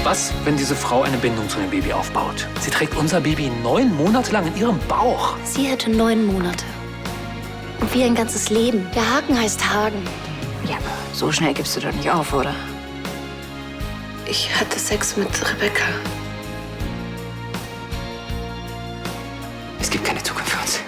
Was, wenn diese Frau eine Bindung zu dem Baby aufbaut? Sie trägt unser Baby 9 Monate lang in ihrem Bauch. Sie hätte 9 Monate. Und wir ein ganzes Leben. Der Haken heißt Hagen. Ja, aber so schnell gibst du doch nicht auf, oder? Ich hatte Sex mit Rebecca. Es gibt keine Zukunft für uns.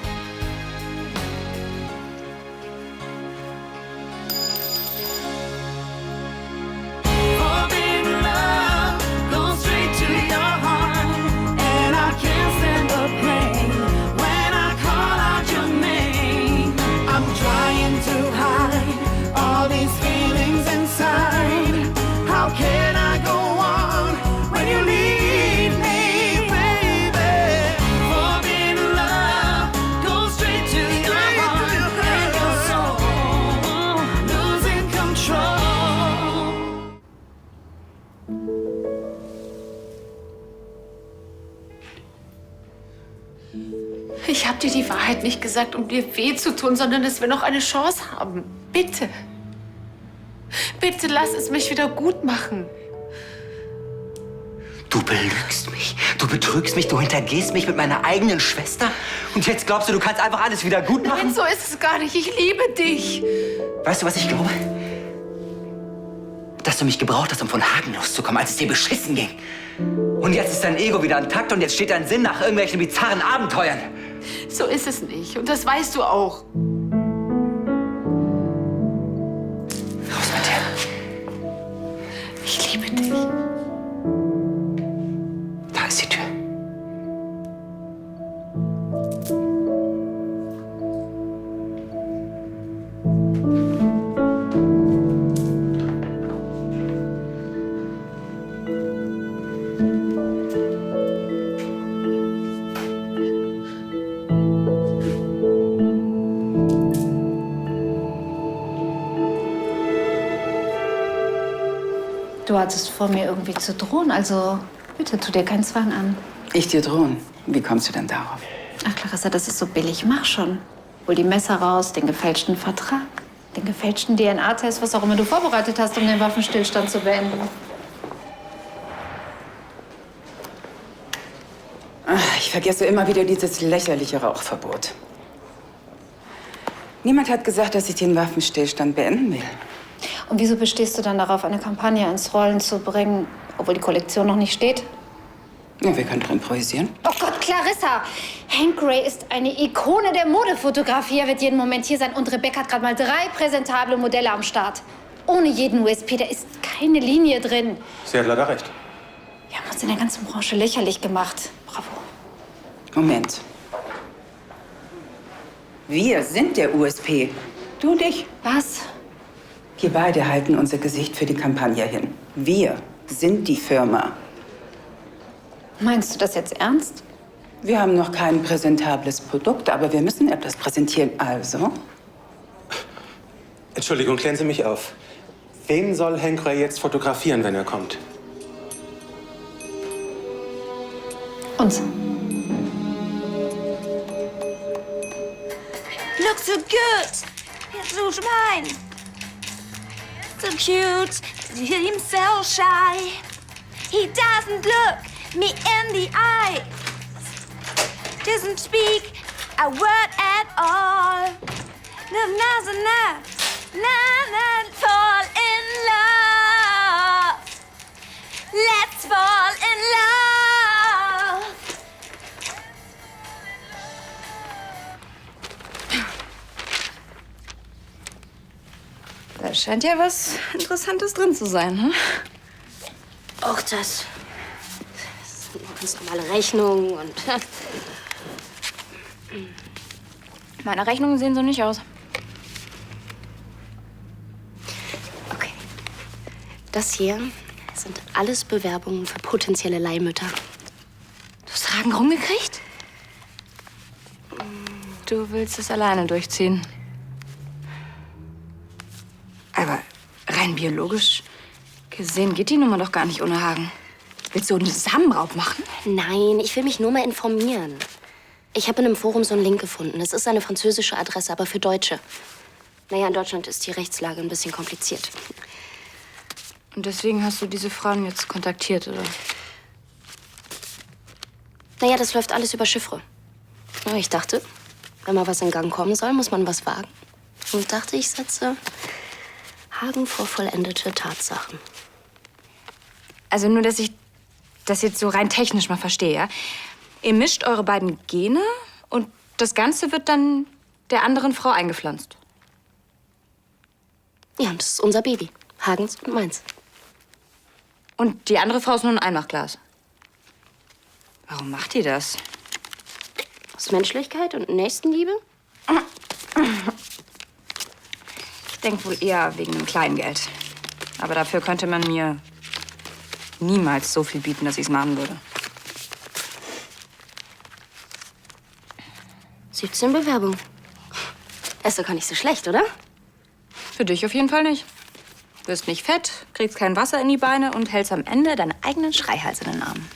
Ich habe dir die Wahrheit nicht gesagt, um dir weh zu tun, sondern dass wir noch eine Chance haben. Bitte. Bitte lass es mich wieder gut machen. Du belügst mich, du betrügst mich, du hintergehst mich mit meiner eigenen Schwester. Und jetzt glaubst du, du kannst einfach alles wieder gut machen? Nein, so ist es gar nicht. Ich liebe dich. Weißt du, was ich glaube? Dass du mich gebraucht hast, um von Hagen loszukommen, als es dir beschissen ging. Und jetzt ist dein Ego wieder intakt und jetzt steht dein Sinn nach irgendwelchen bizarren Abenteuern. So ist es nicht. Und das weißt du auch. Raus mit dir. Ich liebe dich. Da ist die Tür. Du hattest vor, mir irgendwie zu drohen, also bitte tu dir keinen Zwang an. Ich dir drohen? Wie kommst du denn darauf? Ach, Clarissa, das ist so billig. Mach schon. Hol die Messer raus, den gefälschten Vertrag, den gefälschten DNA-Test, was auch immer du vorbereitet hast, um den Waffenstillstand zu beenden. Ach, ich vergesse immer wieder dieses lächerliche Rauchverbot. Niemand hat gesagt, dass ich den Waffenstillstand beenden will. Und wieso bestehst du dann darauf, eine Kampagne ins Rollen zu bringen, obwohl die Kollektion noch nicht steht? Ja, wir können doch improvisieren. Oh Gott, Clarissa! Hank Gray ist eine Ikone der Modefotografie. Er wird jeden Moment hier sein und Rebecca hat gerade mal 3 präsentable Modelle am Start. Ohne jeden USP, da ist keine Linie drin. Sie hat leider recht. Wir haben uns in der ganzen Branche lächerlich gemacht. Bravo. Moment. Wir sind der USP. Du und ich. Was? Wir beide halten unser Gesicht für die Kampagne hin. Wir sind die Firma. Meinst du das jetzt ernst? Wir haben noch kein präsentables Produkt, aber wir müssen etwas präsentieren. Also? Entschuldigung, klären Sie mich auf. Wen soll Hank Gray jetzt fotografieren, wenn er kommt? Uns. Look so good. He's so mine. So cute. He himself shy. He doesn't look me in the eye. Doesn't speak a word at all. No, no, no, no, no, fall in love. Let's fall in love. Da scheint ja was Interessantes drin zu sein, hm? Auch das. Das sind nur ganz normale Rechnungen und... Meine Rechnungen sehen so nicht aus. Okay. Das hier sind alles Bewerbungen für potenzielle Leihmütter. Du hast Hagen rumgekriegt? Du willst es alleine durchziehen. Aber rein biologisch gesehen geht die Nummer doch gar nicht ohne Hagen. Willst du einen Samenraub machen? Nein, ich will mich nur mal informieren. Ich habe in einem Forum so einen Link gefunden. Es ist eine französische Adresse, aber für Deutsche. Naja, in Deutschland ist die Rechtslage ein bisschen kompliziert. Und deswegen hast du diese Frauen jetzt kontaktiert, oder? Naja, das läuft alles über Chiffre. Ja, ich dachte, wenn mal was in Gang kommen soll, muss man was wagen. Und dachte, ich setze Hagen vor vollendete Tatsachen. Also nur, dass ich das jetzt so rein technisch mal verstehe, ja? Ihr mischt eure beiden Gene und das Ganze wird dann der anderen Frau eingepflanzt. Ja, und das ist unser Baby. Hagens und meins. Und die andere Frau ist nur ein Einmachglas. Warum macht ihr das? Aus Menschlichkeit und Nächstenliebe? Ich denke wohl eher wegen dem Kleingeld. Aber dafür könnte man mir niemals so viel bieten, dass ich es machen würde. 17 Bewerbungen. Ist doch gar nicht so schlecht, oder? Für dich auf jeden Fall nicht. Wirst nicht fett, kriegst kein Wasser in die Beine und hältst am Ende deinen eigenen Schreihals in den Armen.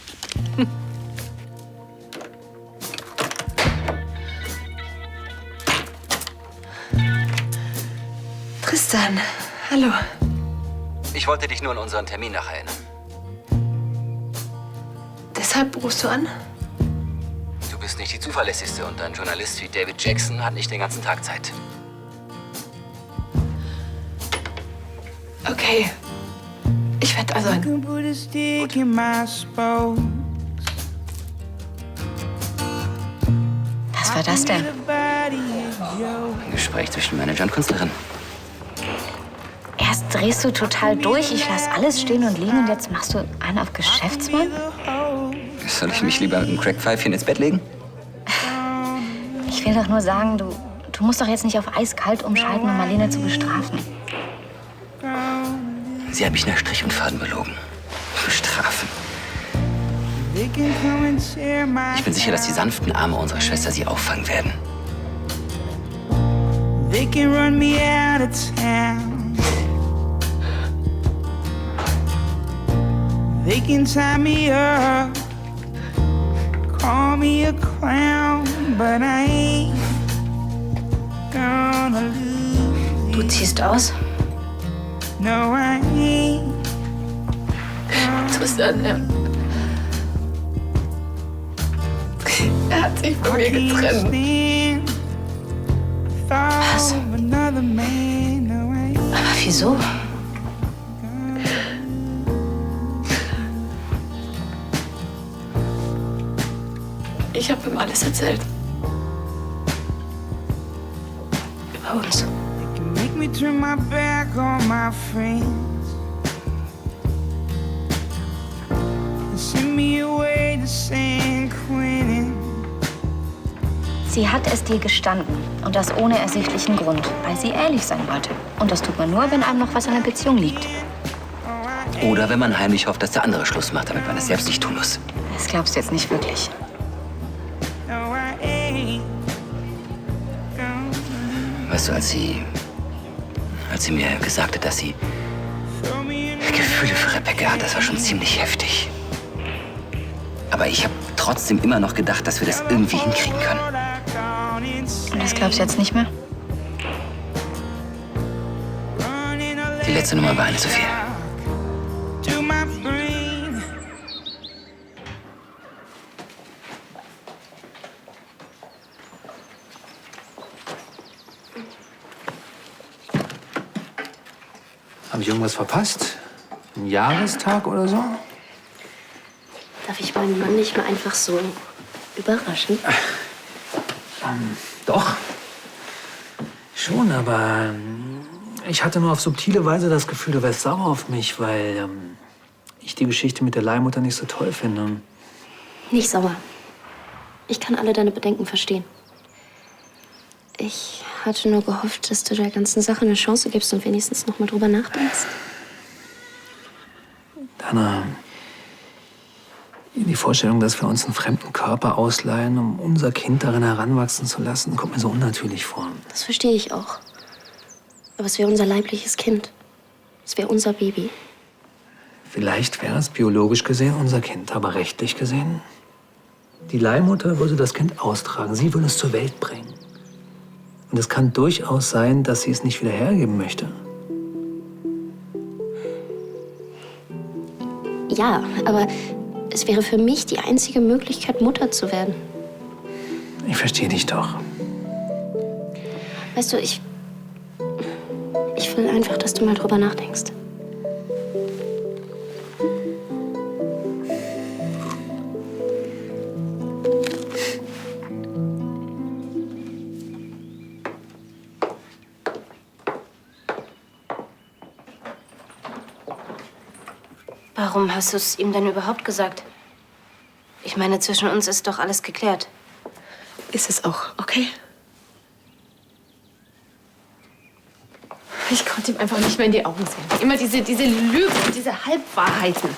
Tristan, hallo. Ich wollte dich nur an unseren Termin nacherinnern. Deshalb rufst du an? Du bist nicht die zuverlässigste und ein Journalist wie David Jackson hat nicht den ganzen Tag Zeit. Okay. Ich werde da sein. Was war das denn? Ein Gespräch zwischen Manager und Künstlerin. Erst drehst du total durch, ich lass alles stehen und liegen und jetzt machst du einen auf Geschäftsmann? Soll ich mich lieber mit einem Crackpfeifchen ins Bett legen? Ich will doch nur sagen, du musst doch jetzt nicht auf eiskalt umschalten, um Marlene zu bestrafen. Sie hat mich nach Strich und Faden belogen. Bestrafen. Ich bin sicher, dass die sanften Arme unserer Schwester sie auffangen werden. They can run me out of town. They can tie me up, call me a clown, but I ain't gonna lose. Du ziehst aus? No, I ain't. Tristan, er hat sich von mir getrennt. Was? Aber wieso? Ich habe ihm alles erzählt. Über uns. Make me turn my back on my friends and send me away to San Quentin. Sie hat es dir gestanden und das ohne ersichtlichen Grund, weil sie ehrlich sein wollte. Und das tut man nur, wenn einem noch was an der Beziehung liegt. Oder wenn man heimlich hofft, dass der andere Schluss macht, damit man es selbst nicht tun muss. Das glaubst du jetzt nicht wirklich. Weißt du, als sie mir gesagt hat, dass sie Gefühle für Rebecca hat, das war schon ziemlich heftig. Aber ich habe trotzdem immer noch gedacht, dass wir das irgendwie hinkriegen können. Und das glaubst du jetzt nicht mehr? Die letzte Nummer war eine zu viel. Habe ich irgendwas verpasst? Ein Jahrestag oder so? Darf ich meinen Mann nicht mal einfach so überraschen? Doch. Schon, aber ich hatte nur auf subtile Weise das Gefühl, du wärst sauer auf mich, weil ich die Geschichte mit der Leihmutter nicht so toll finde. Nicht sauer. Ich kann alle deine Bedenken verstehen. Ich hatte nur gehofft, dass du der ganzen Sache eine Chance gibst und wenigstens noch mal drüber nachdenkst. Dana, die Vorstellung, dass wir uns einen fremden Körper ausleihen, um unser Kind darin heranwachsen zu lassen, kommt mir so unnatürlich vor. Das verstehe ich auch. Aber es wäre unser leibliches Kind. Es wäre unser Baby. Vielleicht wäre es biologisch gesehen unser Kind, aber rechtlich gesehen? Die Leihmutter würde das Kind austragen, sie würde es zur Welt bringen. Und es kann durchaus sein, dass sie es nicht wieder hergeben möchte. Ja, aber es wäre für mich die einzige Möglichkeit, Mutter zu werden. Ich verstehe dich doch. Weißt du, ich will einfach, dass du mal drüber nachdenkst. Warum hast du es ihm denn überhaupt gesagt? Ich meine, zwischen uns ist doch alles geklärt. Ist es auch, okay? Ich konnte ihm einfach nicht mehr in die Augen sehen. Immer diese Lügen und diese Halbwahrheiten.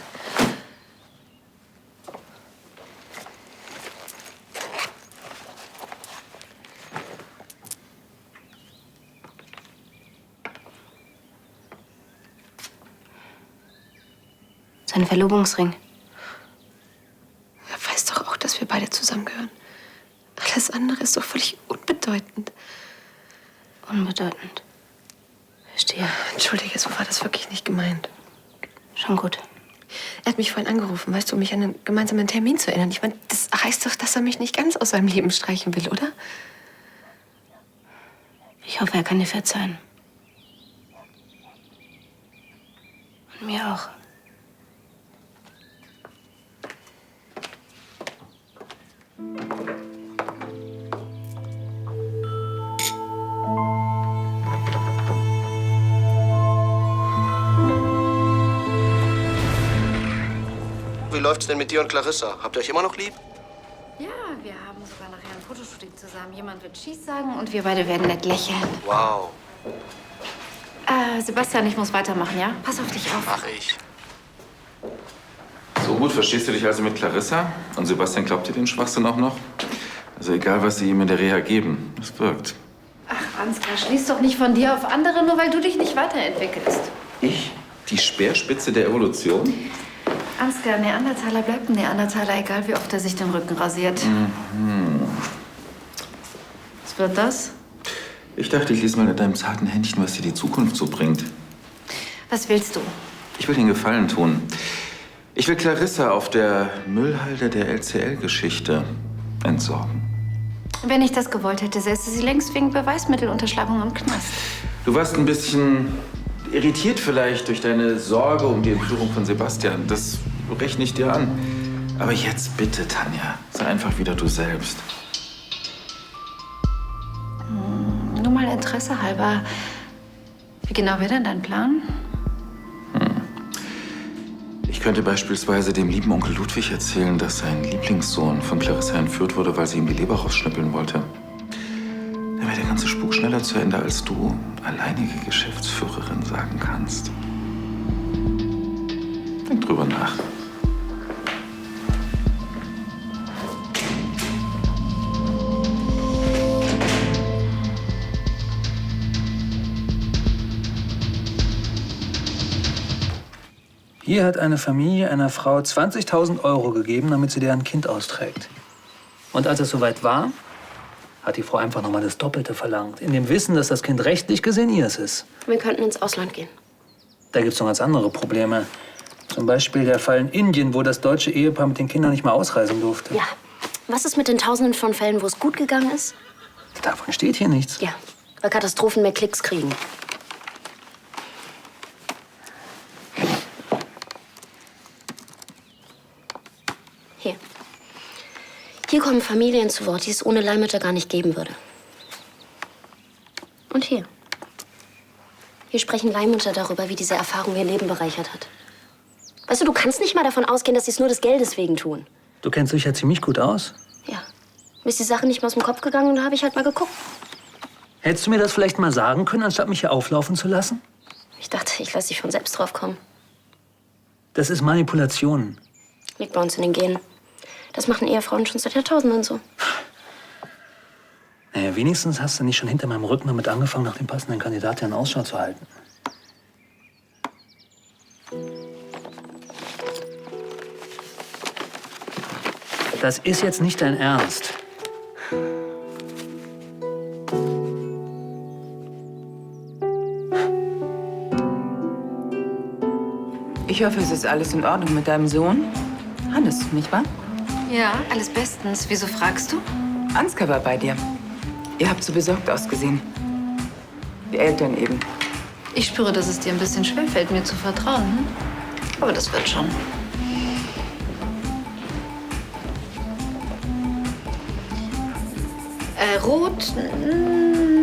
Sein Verlobungsring. Er weiß doch auch, dass wir beide zusammengehören. Alles andere ist doch völlig unbedeutend. Unbedeutend. Verstehe. Entschuldige, so war das wirklich nicht gemeint. Schon gut. Er hat mich vorhin angerufen, weißt du, um mich an einen gemeinsamen Termin zu erinnern. Ich meine, das heißt doch, dass er mich nicht ganz aus seinem Leben streichen will, oder? Ich hoffe, er kann dir verzeihen. Und mir auch. Wie läuft's denn mit dir und Clarissa? Habt ihr euch immer noch lieb? Ja, wir haben sogar nachher ein Fotoshooting zusammen. Jemand wird Tschüss sagen und wir beide werden nett lächeln. Wow. Sebastian, ich muss weitermachen, ja? Pass auf dich auf. Mach ich. So gut verstehst du dich also mit Clarissa? Und Sebastian glaubt dir den Schwachsinn auch noch? Also egal, was sie ihm in der Reha geben, es wirkt. Ach, Ansgar, schließ doch nicht von dir auf andere, nur weil du dich nicht weiterentwickelst. Ich? Die Speerspitze der Evolution? Ansgar, Neandertaler bleibt ein Neandertaler, egal wie oft er sich den Rücken rasiert. Was wird das? Ich dachte, ich lese mal in deinem zarten Händchen, was dir die Zukunft so bringt. Was willst du? Ich will dir einen Gefallen tun. Ich will Clarissa auf der Müllhalde der LCL-Geschichte entsorgen. Wenn ich das gewollt hätte, säße sie längst wegen Beweismittelunterschlagung im Knast. Du warst ein bisschen irritiert vielleicht durch deine Sorge um die Entführung von Sebastian. Das rechne ich dir an. Aber jetzt bitte, Tanja, sei einfach wieder du selbst. Nur mal Interesse halber. Wie genau wäre denn dein Plan? Ich könnte beispielsweise dem lieben Onkel Ludwig erzählen, dass sein Lieblingssohn von Clarissa entführt wurde, weil sie ihm die Leber rausschnippeln wollte. Dann wäre der ganze Spuk schneller zu Ende, als du, alleinige Geschäftsführerin, sagen kannst. Denk drüber nach. Hier hat eine Familie einer Frau 20.000 € gegeben, damit sie deren Kind austrägt. Und als es soweit war, hat die Frau einfach nochmal das Doppelte verlangt. In dem Wissen, dass das Kind rechtlich gesehen ihres ist. Wir könnten ins Ausland gehen. Da gibt's noch ganz andere Probleme. Zum Beispiel der Fall in Indien, wo das deutsche Ehepaar mit den Kindern nicht mal ausreisen durfte. Ja. Was ist mit den Tausenden von Fällen, wo es gut gegangen ist? Davon steht hier nichts. Ja. Weil Katastrophen mehr Klicks kriegen. Hier. Hier kommen Familien zu Wort, die es ohne Leihmütter gar nicht geben würde. Und hier. Hier sprechen Leihmütter darüber, wie diese Erfahrung ihr Leben bereichert hat. Weißt du, du kannst nicht mal davon ausgehen, dass sie es nur des Geldes wegen tun. Du kennst dich ja ziemlich gut aus. Ja. Mir ist die Sache nicht mehr aus dem Kopf gegangen und da habe ich halt mal geguckt. Hättest du mir das vielleicht mal sagen können, anstatt mich hier auflaufen zu lassen? Ich dachte, ich lasse dich von selbst drauf kommen. Das ist Manipulation. Liegt bei uns in den Genen. Das machen Ehefrauen schon seit Jahrtausenden so. Naja, wenigstens hast du nicht schon hinter meinem Rücken damit angefangen, nach dem passenden Kandidaten Ausschau zu halten. Das ist jetzt nicht dein Ernst. Ich hoffe, es ist alles in Ordnung mit deinem Sohn. Hannes, nicht wahr? Ja, alles bestens. Wieso fragst du? Ansgar war bei dir. Ihr habt so besorgt ausgesehen. Die Eltern eben. Ich spüre, dass es dir ein bisschen schwerfällt, mir zu vertrauen. Hm? Aber das wird schon. Rot?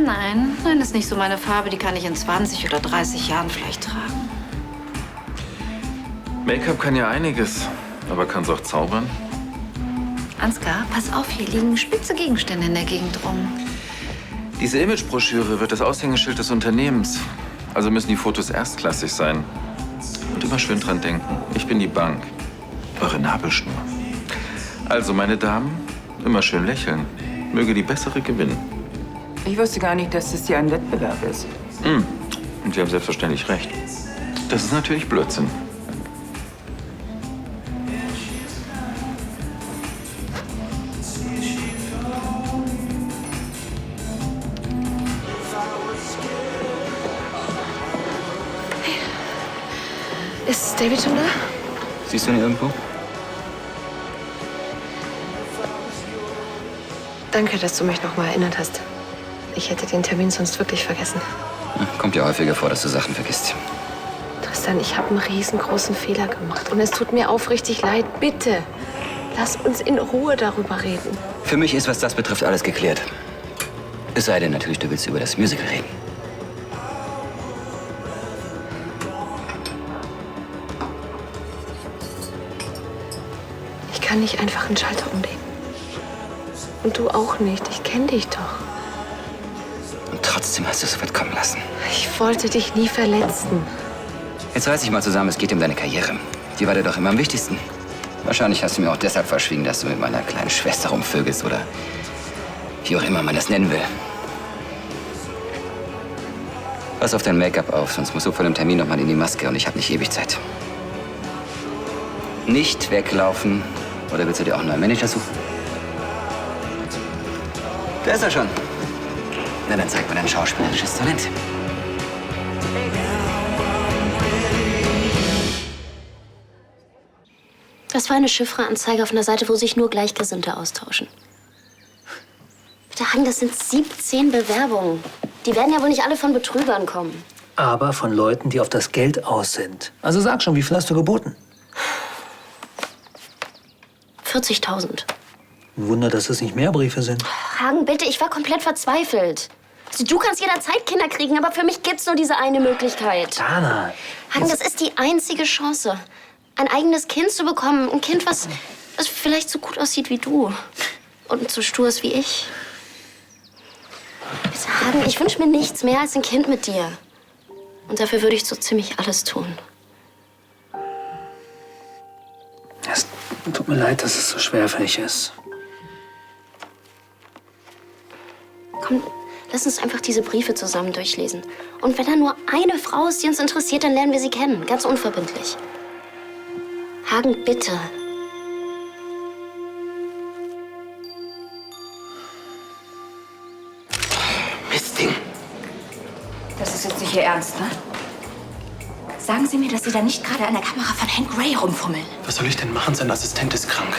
Nein, ist nicht so meine Farbe. Die kann ich in 20 oder 30 Jahren vielleicht tragen. Make-up kann ja einiges, aber kann es auch zaubern? Ansgar, pass auf, hier liegen spitze Gegenstände in der Gegend rum. Diese Imagebroschüre wird das Aushängeschild des Unternehmens. Also müssen die Fotos erstklassig sein. Und immer schön dran denken, ich bin die Bank. Eure Nabelschnur. Also, meine Damen, immer schön lächeln. Möge die Bessere gewinnen. Ich wusste gar nicht, dass das hier ein Wettbewerb ist. Und Sie haben selbstverständlich recht. Das ist natürlich Blödsinn. Ist David schon da? Siehst du ihn irgendwo? Danke, dass du mich noch mal erinnert hast. Ich hätte den Termin sonst wirklich vergessen. Kommt dir häufiger vor, dass du Sachen vergisst. Tristan, ich habe einen riesengroßen Fehler gemacht. Und es tut mir aufrichtig leid. Bitte, lass uns in Ruhe darüber reden. Für mich ist, was das betrifft, alles geklärt. Es sei denn natürlich, du willst über das Musical reden. Ich kann nicht einfach einen Schalter umlegen. Und du auch nicht. Ich kenne dich doch. Und trotzdem hast du es so weit kommen lassen. Ich wollte dich nie verletzen. Jetzt reiß dich mal zusammen, es geht um deine Karriere. Die war dir doch immer am wichtigsten. Wahrscheinlich hast du mir auch deshalb verschwiegen, dass du mit meiner kleinen Schwester rumvögelst oder wie auch immer man das nennen will. Pass auf dein Make-up auf, sonst musst du vor dem Termin noch mal in die Maske und ich habe nicht ewig Zeit. Nicht weglaufen. Oder willst du dir auch einen neuen Manager suchen? Da ist er schon. Na, dann zeig mal dein schauspielerisches Talent. Das war eine Chiffre-Anzeige auf einer Seite, wo sich nur Gleichgesinnte austauschen. Bitte, Hagen, das sind 17 Bewerbungen. Die werden ja wohl nicht alle von Betrügern kommen. Aber von Leuten, die auf das Geld aus sind. Also sag schon, wie viel hast du geboten? 40.000. Wunder, dass es nicht mehr Briefe sind. Hagen, bitte, ich war komplett verzweifelt. Also, du kannst jederzeit Kinder kriegen, aber für mich gibt's nur diese eine Möglichkeit. Dana. Hagen, das ist die einzige Chance, ein eigenes Kind zu bekommen. Ein Kind, was vielleicht so gut aussieht wie du. Und so stur ist wie ich. Bitte, Hagen, ich wünsche mir nichts mehr als ein Kind mit dir. Und dafür würde ich so ziemlich alles tun. Es tut mir leid, dass es so schwerfällig ist. Komm, lass uns einfach diese Briefe zusammen durchlesen. Und wenn da nur eine Frau ist, die uns interessiert, dann lernen wir sie kennen. Ganz unverbindlich. Hagen, bitte. Mistding. Das ist jetzt nicht Ihr Ernst, ne? Sagen Sie mir, dass Sie da nicht gerade an der Kamera von Hank Gray rumfummeln. Was soll ich denn machen? Sein Assistent ist krank.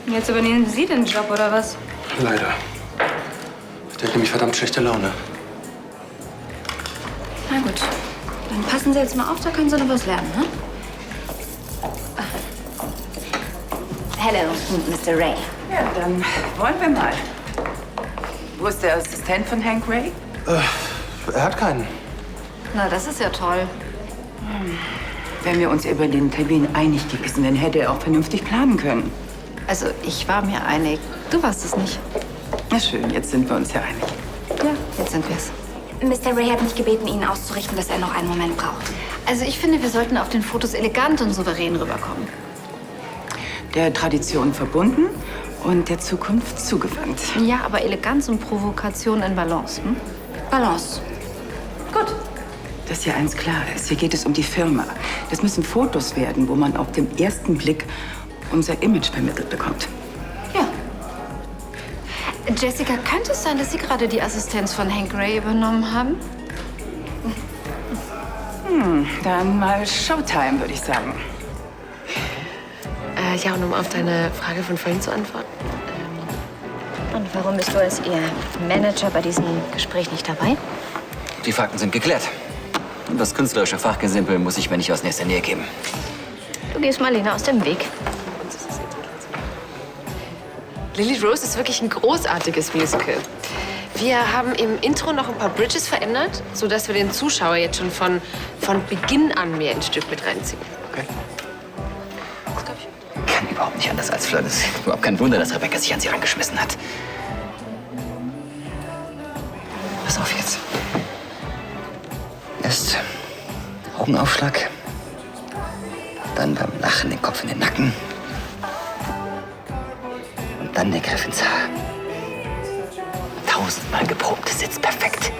Jetzt übernehmen Sie den Job, oder was? Leider. Der hat nämlich verdammt schlechte Laune. Na gut, dann passen Sie jetzt mal auf, da können Sie noch was lernen, ne? Hello, Mr. Ray. Ja, dann wollen wir mal. Wo ist der Assistent von Hank Gray? Er hat keinen. Na, das ist ja toll. Wenn wir uns über den Termin einig gewesen wären, hätte er auch vernünftig planen können. Also, ich war mir einig. Du warst es nicht. Na schön, jetzt sind wir uns ja einig. Ja, jetzt sind wir's. Mr. Ray hat mich gebeten, Ihnen auszurichten, dass er noch einen Moment braucht. Also, ich finde, wir sollten auf den Fotos elegant und souverän rüberkommen. Der Tradition verbunden und der Zukunft zugewandt. Ja, aber Eleganz und Provokation in Balance. Hm? Balance. Gut. Dass hier eins klar ist, hier geht es um die Firma. Das müssen Fotos werden, wo man auf den ersten Blick unser Image vermittelt bekommt. Ja. Jessica, könnte es sein, dass Sie gerade die Assistenz von Hank Gray übernommen haben? Dann mal Showtime, würde ich sagen. Ja, und um auf deine Frage von vorhin zu antworten. Und warum bist du als ihr Manager bei diesem Gespräch nicht dabei? Die Fakten sind geklärt. Und das künstlerische Fachgesimpel muss ich mir nicht aus nächster Nähe geben. Du gehst Marlene aus dem Weg. Lily Rose ist wirklich ein großartiges Musical. Wir haben im Intro noch ein paar Bridges verändert, sodass wir den Zuschauer jetzt schon von Beginn an mehr ins Stück mit reinziehen. Okay. Kann überhaupt nicht anders als Fleur. Das ist überhaupt kein Wunder, dass Rebecca sich an sie rangeschmissen hat. Pass auf jetzt. Erst Augenaufschlag, dann beim Lachen den Kopf in den Nacken und dann der Griff ins Haar. 1000-mal geprobt, das sitzt perfekt.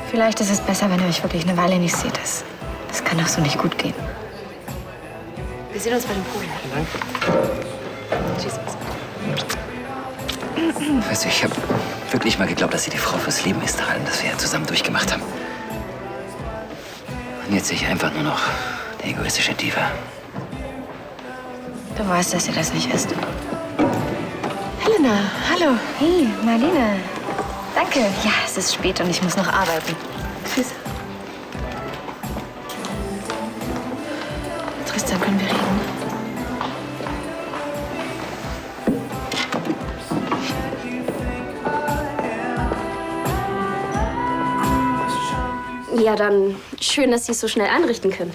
Vielleicht ist es besser, wenn ihr euch wirklich eine Weile nicht seht. Das kann doch so nicht gut gehen. Wir sehen uns bei den Proben. Tschüss. Weißt du, ich habe wirklich mal geglaubt, dass sie die Frau fürs Leben ist, daran, dass wir zusammen durchgemacht haben. Und jetzt sehe ich einfach nur noch eine egoistische Diva. Du weißt, dass sie das nicht ist. Helena, hallo. Hey, Marlene. Danke. Ja, es ist spät und ich muss noch arbeiten. Tschüss. Tristan, können wir reden? Ja, dann schön, dass Sie es so schnell einrichten können.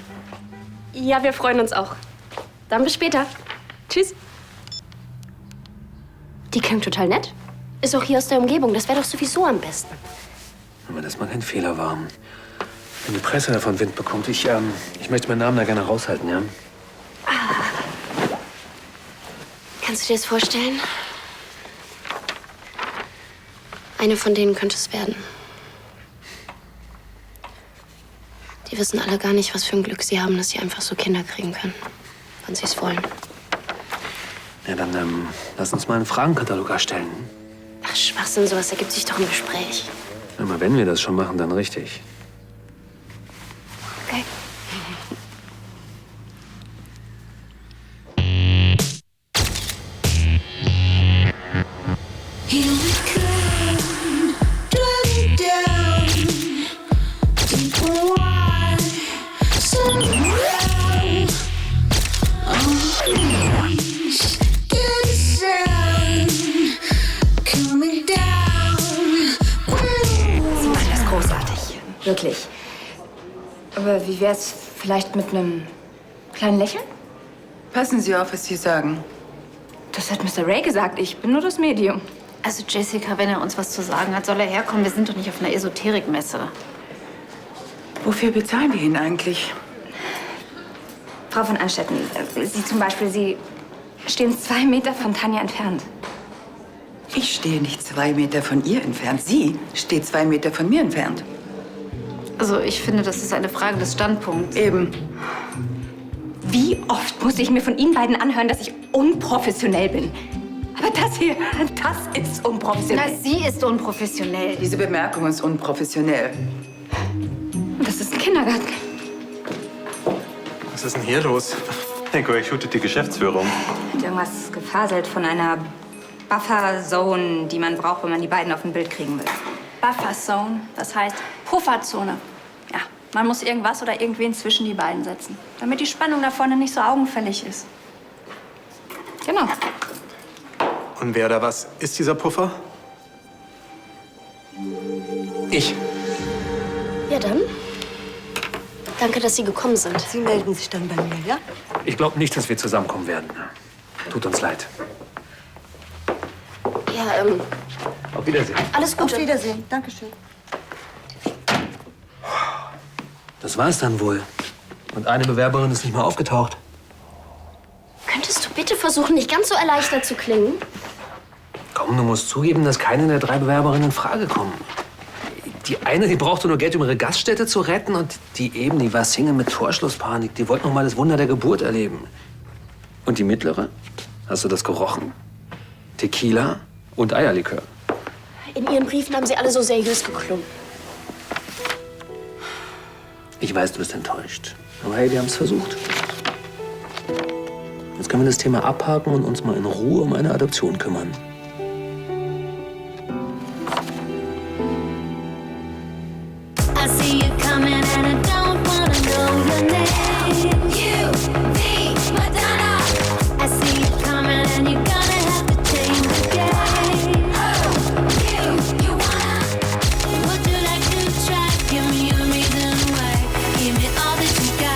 Ja, wir freuen uns auch. Dann bis später. Tschüss. Die klingt total nett. Ist auch hier aus der Umgebung. Das wäre doch sowieso am besten. Wenn das mal kein Fehler war. Wenn die Presse davon Wind bekommt, ich möchte meinen Namen da gerne raushalten, ja? Kannst du dir das vorstellen? Eine von denen könnte es werden. Die wissen alle gar nicht, was für ein Glück sie haben, dass sie einfach so Kinder kriegen können, wann sie es wollen. Ja, dann lass uns mal einen Fragenkatalog erstellen. Ach, Schwachsinn, sowas ergibt sich doch im Gespräch. Aber wenn wir das schon machen, dann richtig. Okay. Here we come, driving down deep wide, sunrise on the breeze. Get a sound coming down. Sie machen das großartig. Wirklich. Aber wie wär's vielleicht mit einem kleinen Lächeln? Passen Sie auf, was Sie sagen. Das hat Mr. Ray gesagt. Ich bin nur das Medium. Also Jessica, wenn er uns was zu sagen hat, soll er herkommen. Wir sind doch nicht auf einer Esoterikmesse. Wofür bezahlen wir ihn eigentlich? Frau von Anstetten, Sie zum Beispiel, Sie stehen 2 Meter von Tanja entfernt. Ich stehe nicht 2 Meter von ihr entfernt. Sie steht 2 Meter von mir entfernt. Also ich finde, das ist eine Frage des Standpunkts. Eben. Wie oft muss ich mir von Ihnen beiden anhören, dass ich unprofessionell bin? Aber das hier, das ist unprofessionell. Na, sie ist unprofessionell. Diese Bemerkung ist unprofessionell. Das ist ein Kindergarten. Was ist denn hier los? Hank, ich shootet die Geschäftsführung. Hat irgendwas gefaselt von einer Buffer-Zone, die man braucht, wenn man die beiden auf ein Bild kriegen will. Bufferzone, das heißt Pufferzone. Ja, man muss irgendwas oder irgendwen zwischen die beiden setzen, damit die Spannung da vorne nicht so augenfällig ist. Genau. Und wer oder was ist dieser Puffer? Ich. Ja, dann. Danke, dass Sie gekommen sind. Sie melden sich dann bei mir, ja? Ich glaube nicht, dass wir zusammenkommen werden. Tut uns leid. Ja, Auf Wiedersehen. alles Gute. Auf Wiedersehen. Dankeschön. Das war's dann wohl. Und eine Bewerberin ist nicht mal aufgetaucht. Könntest du bitte versuchen, nicht ganz so erleichtert zu klingen? Komm, du musst zugeben, dass keine der 3 Bewerberinnen in Frage kommen. Die eine, die brauchte nur Geld, um ihre Gaststätte zu retten. Und die eben, die war Single mit Torschlusspanik. Die wollte noch mal das Wunder der Geburt erleben. Und die mittlere? Hast du das gerochen? Tequila und Eierlikör. In Ihren Briefen haben Sie alle so seriös geklungen. Ich weiß, du bist enttäuscht. Aber hey, wir haben es versucht. Jetzt können wir das Thema abhaken und uns mal in Ruhe um eine Adoption kümmern. I see you coming and I don't wanna know your name. You, me, Madonna. I see you coming and you're gonna have to change the game. Oh, you wanna? Would you like to try? Give me a reason why. Give me all that you got.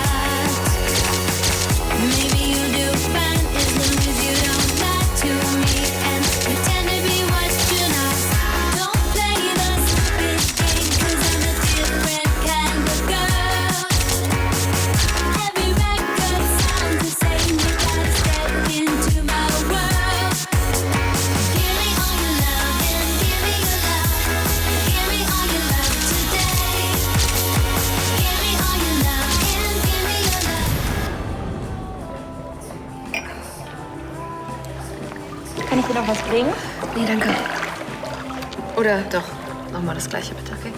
Maybe you'll do fine as long as you don't lie to me and pretend to be what you're not. Don't play the stupid game 'cause I'm a different kind of girl. Every record sounds the same. You gotta step into my world. Give me all your love and give me your love. Give me all your love today. Give me all your love and give me your love. Kann ich dir noch was bringen? Nee, danke. Oder doch, nochmal das Gleiche bitte, okay?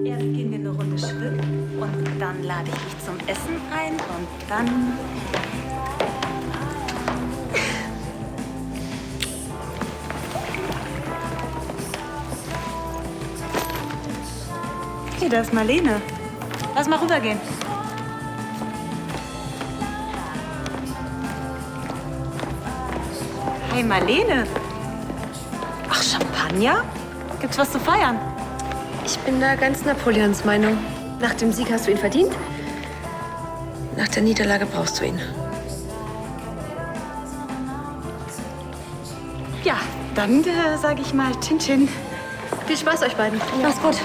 Erst gehen wir eine Runde schwimmen und dann lade ich dich zum Essen ein und dann... Hey, da ist Marlene. Lass mal rübergehen. Hey, Marlene. Ach, Champagner? Gibt's was zu feiern? Ich bin da ganz Napoleons Meinung. Nach dem Sieg hast du ihn verdient. Nach der Niederlage brauchst du ihn. Ja, dann sage ich mal Chin Chin. Viel Spaß euch beiden. Mach's gut.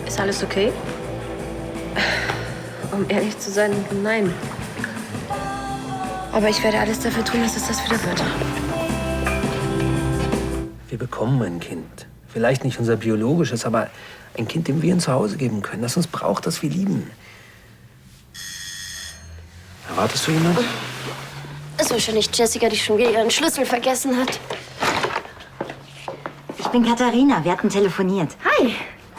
Ist alles okay? Um ehrlich zu sein, nein. Aber ich werde alles dafür tun, dass es das wieder wird. Wir bekommen ein Kind. Vielleicht nicht unser biologisches, aber ein Kind, dem wir ein Zuhause geben können, das uns braucht, das wir lieben. Erwartest du jemanden? Ist wahrscheinlich Jessica, die schon wieder ihren Schlüssel vergessen hat. Ich bin Katharina, wir hatten telefoniert. Hi.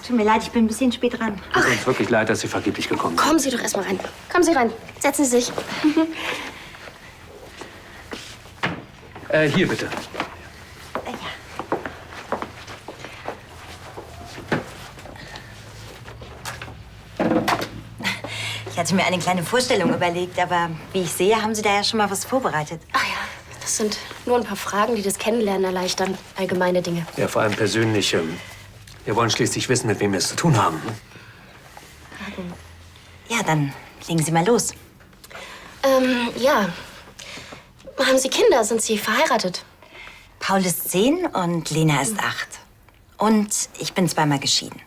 Tut mir leid, ich bin ein bisschen spät dran. Es tut uns wirklich leid, dass Sie vergeblich gekommen sind. Kommen Sie doch erst mal rein. Kommen Sie rein. Setzen Sie sich. Hier bitte. Ich hatte mir eine kleine Vorstellung überlegt, aber wie ich sehe, haben Sie da ja schon mal was vorbereitet. Ach ja, das sind nur ein paar Fragen, die das Kennenlernen erleichtern. Allgemeine Dinge. Ja, vor allem persönliche. Wir wollen schließlich wissen, mit wem wir es zu tun haben. Ja, dann legen Sie mal los. Ja. Haben Sie Kinder? Sind Sie verheiratet? Paul ist 10 und Lena ist 8. Und ich bin zweimal geschieden.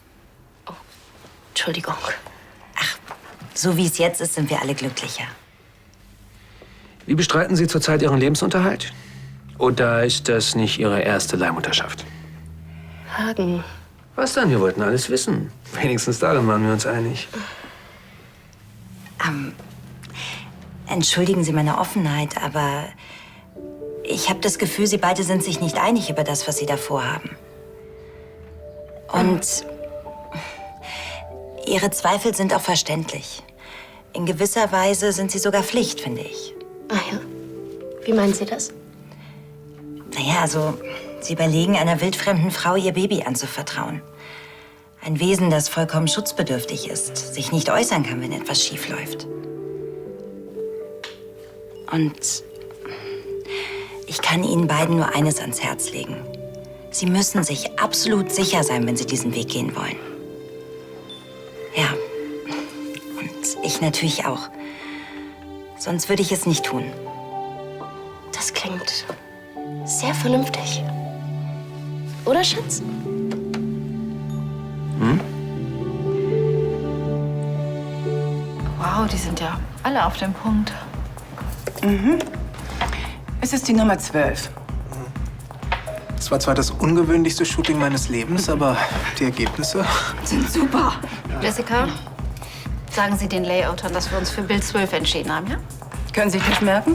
Oh, Entschuldigung. So wie es jetzt ist, sind wir alle glücklicher. Wie bestreiten Sie zurzeit Ihren Lebensunterhalt? Oder ist das nicht Ihre erste Leihmutterschaft? Hagen. Was dann? Wir wollten alles wissen. Wenigstens darin waren wir uns einig. Entschuldigen Sie meine Offenheit, aber ich habe das Gefühl, Sie beide sind sich nicht einig über das, was Sie da vorhaben. Und Ihre Zweifel sind auch verständlich. In gewisser Weise sind sie sogar Pflicht, finde ich. Ah ja? Wie meinen Sie das? Naja, also, Sie überlegen, einer wildfremden Frau ihr Baby anzuvertrauen. Ein Wesen, das vollkommen schutzbedürftig ist, sich nicht äußern kann, wenn etwas schief läuft. Und ich kann Ihnen beiden nur eines ans Herz legen. Sie müssen sich absolut sicher sein, wenn Sie diesen Weg gehen wollen. Ja, und ich natürlich auch. Sonst würde ich es nicht tun. Das klingt sehr vernünftig. Oder, Schatz? Wow, die sind ja alle auf dem Punkt. Es ist die Nummer 12. Es war zwar das ungewöhnlichste Shooting meines Lebens, aber die Ergebnisse Sind super. Jessica, sagen Sie den Layoutern, dass wir uns für Bild 12 entschieden haben, ja? Können Sie sich das merken?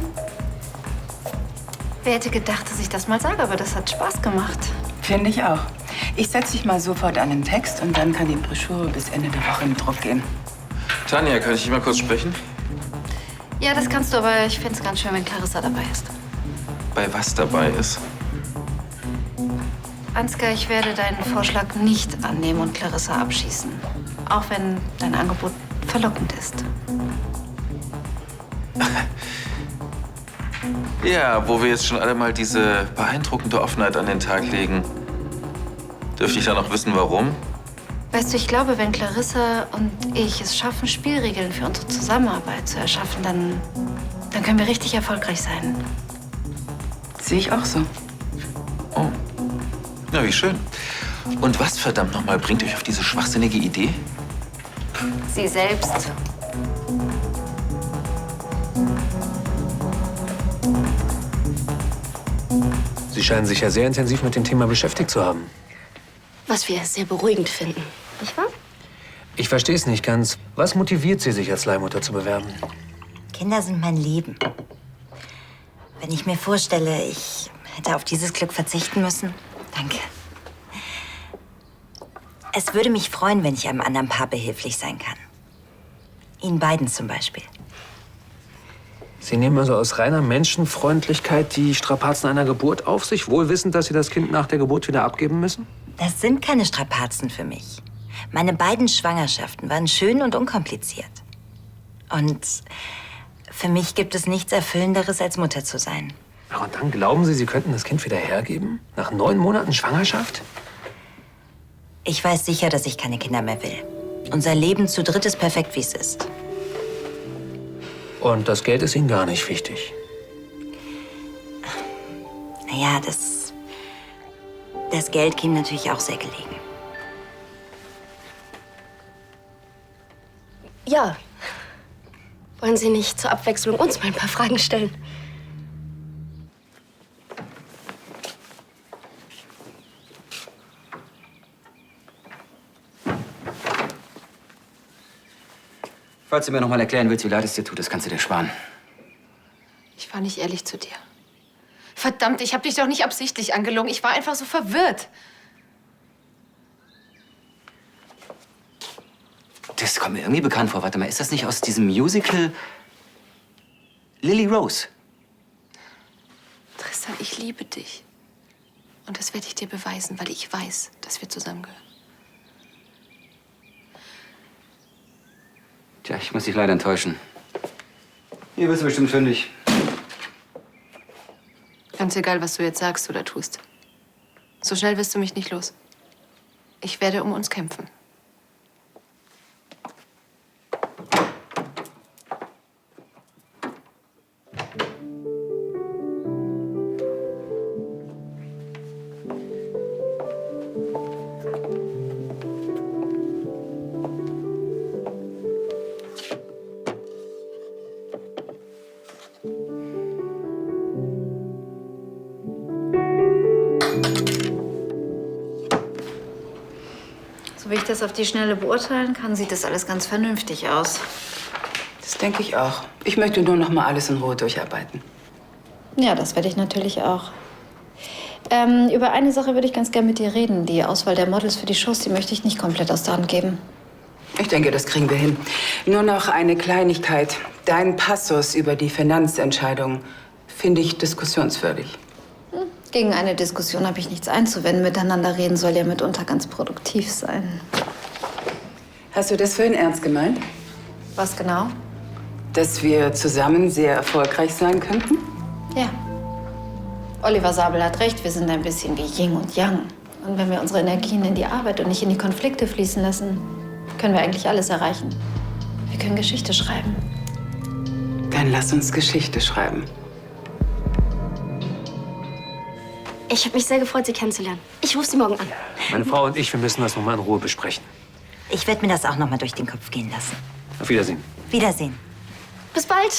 Wer hätte gedacht, dass ich das mal sage, aber das hat Spaß gemacht. Finde ich auch. Ich setze dich mal sofort an den Text und dann kann die Broschüre bis Ende der Woche in Druck gehen. Tanja, kann ich dich mal kurz sprechen? Ja, das kannst du, aber ich find's ganz schön, wenn Clarissa dabei ist. Bei was dabei ist? Ansgar, ich werde deinen Vorschlag nicht annehmen und Clarissa abschießen. Auch wenn dein Angebot verlockend ist. Ja, wo wir jetzt schon alle mal diese beeindruckende Offenheit an den Tag legen. Dürfte ich dann noch wissen, warum? Weißt du, ich glaube, wenn Clarissa und ich es schaffen, Spielregeln für unsere Zusammenarbeit zu erschaffen, dann können wir richtig erfolgreich sein. Sehe ich auch so. Oh. Na, wie schön. Und was verdammt nochmal bringt euch auf diese schwachsinnige Idee? Sie selbst. Sie scheinen sich ja sehr intensiv mit dem Thema beschäftigt zu haben. Was wir sehr beruhigend finden. Nicht wahr? Ich verstehe es nicht ganz. Was motiviert Sie, sich als Leihmutter zu bewerben? Kinder sind mein Leben. Wenn ich mir vorstelle, ich hätte auf dieses Glück verzichten müssen, danke. Es würde mich freuen, wenn ich einem anderen Paar behilflich sein kann. Ihnen beiden zum Beispiel. Sie nehmen also aus reiner Menschenfreundlichkeit die Strapazen einer Geburt auf sich, wohl wissend, dass Sie das Kind nach der Geburt wieder abgeben müssen? Das sind keine Strapazen für mich. Meine beiden Schwangerschaften waren schön und unkompliziert. Und für mich gibt es nichts Erfüllenderes, als Mutter zu sein. Ach, und dann glauben Sie, Sie könnten das Kind wieder hergeben? Nach 9 Monaten Schwangerschaft? Ich weiß sicher, dass ich keine Kinder mehr will. Unser Leben zu dritt ist perfekt, wie es ist. Und das Geld ist Ihnen gar nicht wichtig? Naja, das Geld käme natürlich auch sehr gelegen. Ja. Wollen Sie nicht zur Abwechslung uns mal ein paar Fragen stellen? Falls du mir noch mal erklären willst, wie leid es dir tut, das kannst du dir sparen. Ich war nicht ehrlich zu dir. Verdammt, ich habe dich doch nicht absichtlich angelogen. Ich war einfach so verwirrt. Das kommt mir irgendwie bekannt vor. Warte mal, ist das nicht aus diesem Musical Lily Rose? Tristan, ich liebe dich. Und das werde ich dir beweisen, weil ich weiß, dass wir zusammengehören. Tja, ich muss dich leider enttäuschen. Hier bist du bestimmt fündig. Ganz egal, was du jetzt sagst oder tust. So schnell wirst du mich nicht los. Ich werde um uns kämpfen. So wie ich das auf die Schnelle beurteilen kann, sieht das alles ganz vernünftig aus. Das denke ich auch. Ich möchte nur noch mal alles in Ruhe durcharbeiten. Ja, das werde ich natürlich auch. Über eine Sache würde ich ganz gern mit dir reden. Die Auswahl der Models für die Shows, die möchte ich nicht komplett aus der Hand geben. Ich denke, das kriegen wir hin. Nur noch eine Kleinigkeit. Dein Passus über die Finanzentscheidung finde ich diskussionswürdig. Gegen eine Diskussion habe ich nichts einzuwenden. Miteinander reden soll ja mitunter ganz produktiv sein. Hast du das vorhin ernst gemeint? Was genau? Dass wir zusammen sehr erfolgreich sein könnten? Ja. Oliver Sabel hat recht, wir sind ein bisschen wie Yin und Yang. Und wenn wir unsere Energien in die Arbeit und nicht in die Konflikte fließen lassen, können wir eigentlich alles erreichen. Wir können Geschichte schreiben. Dann lass uns Geschichte schreiben. Ich habe mich sehr gefreut, Sie kennenzulernen. Ich rufe Sie morgen an. Meine Frau und ich, wir müssen das noch mal in Ruhe besprechen. Ich werde mir das auch noch mal durch den Kopf gehen lassen. Auf Wiedersehen. Wiedersehen. Bis bald.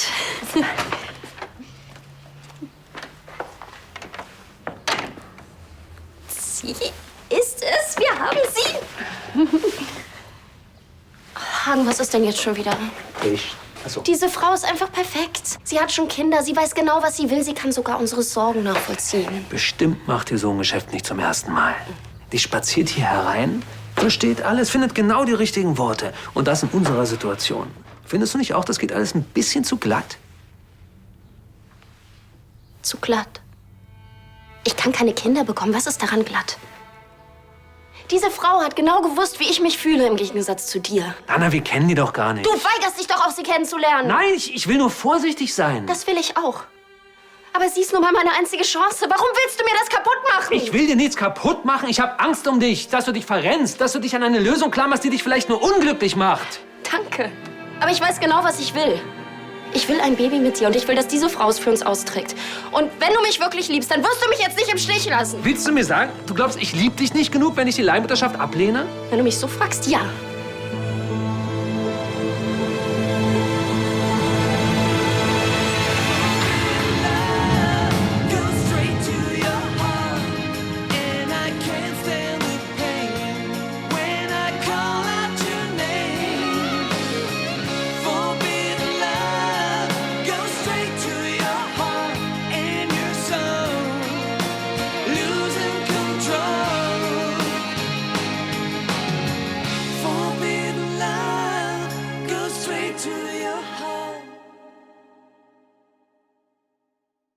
Sie ist es. Wir haben sie. Hagen, was ist denn jetzt schon wieder? Achso. Diese Frau ist einfach perfekt. Sie hat schon Kinder, sie weiß genau, was sie will. Sie kann sogar unsere Sorgen nachvollziehen. Bestimmt macht ihr so ein Geschäft nicht zum ersten Mal. Die spaziert hier herein, versteht alles, findet genau die richtigen Worte. Und das in unserer Situation. Findest du nicht auch, das geht alles ein bisschen zu glatt? Zu glatt. Ich kann keine Kinder bekommen. Was ist daran glatt? Diese Frau hat genau gewusst, wie ich mich fühle, im Gegensatz zu dir. Anna, wir kennen die doch gar nicht. Du weigerst dich doch auch, sie kennenzulernen. Nein, ich will nur vorsichtig sein. Das will ich auch. Aber sie ist nun mal meine einzige Chance. Warum willst du mir das kaputt machen? Ich will dir nichts kaputt machen. Ich habe Angst um dich, dass du dich verrennst, dass du dich an eine Lösung klammerst, die dich vielleicht nur unglücklich macht. Danke. Aber ich weiß genau, was ich will. Ich will ein Baby mit dir und ich will, dass diese Frau es für uns austrägt. Und wenn du mich wirklich liebst, dann wirst du mich jetzt nicht im Stich lassen. Willst du mir sagen, du glaubst, ich liebe dich nicht genug, wenn ich die Leihmutterschaft ablehne? Wenn du mich so fragst, ja.